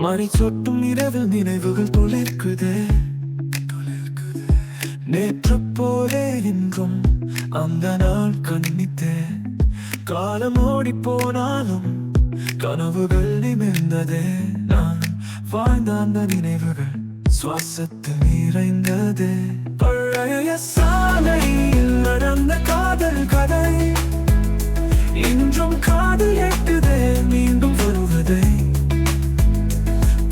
மணி சொட்டும் இரவில் நினைவுகள் துளிர்க்குதே. நேற்று போலே இன்றும் அந்த நாள் கண்ணித்தே. காலம் ஓடி போனாலும் கனவுகள் நிமிர்ந்ததே. நான் வாழ்ந்த அந்த நினைவுகள் சுவாசத்தில் நிறைந்ததே. பழைய சாலையில் நடந்த காதல் கதை இன்றும் காதல் எட்டுதே. மீண்டும் வருவதை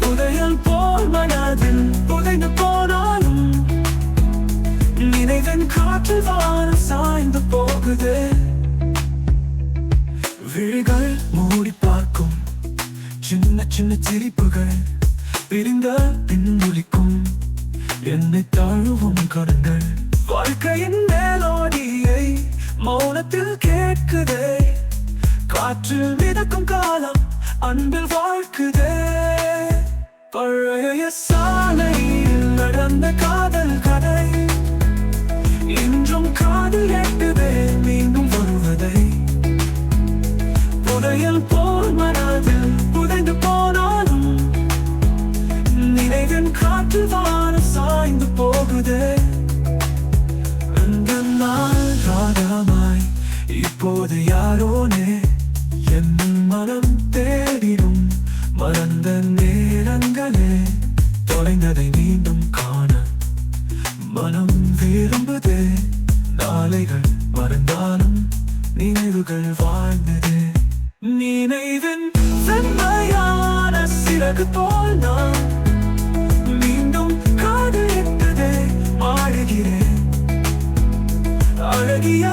புதையல் போல் மனதில் புதைந்து போனாலும் நினைவின் காற்று வானம் சாய்ந்து போகுதே. விழிகள் மூடி பார்க்கும் சின்ன சின்ன சிரிப்புகள் பிரிந்த பின்னுளிக்கும் என்னை தாழுவும் கடங்கள். வாழ்க்கையின் மேலோடியை மௌனத்தில் கேட்குதே. காற்றில் மிதக்கும் காலம் அன்பில் வாழ்க்குதே. பழைய சாலையில் நடந்த காதல் கதை இன்றும் காதல் எட்டுதே. மீண்டும் வருவதை புதையல் போல் மனதில் புதைந்து போனாலும் நினைவின் காற்று வானம் சாய்ந்து போகுதே. அந்த நாள் ராகமாய் இப்போது யாரோனே என் மனம் தேடிடும். மறந்த நேரங்களே தொலைந்ததை மீண்டும் காண மனம் விரும்புதே. நாளைகள் மறந்தாலும் நினைவுகள் வாழ்ந்ததே. நினைவின் செம்மையான சிறகு போல் நான் மீண்டும் காதலித்ததே. ஆடுகிறேன் அழகிய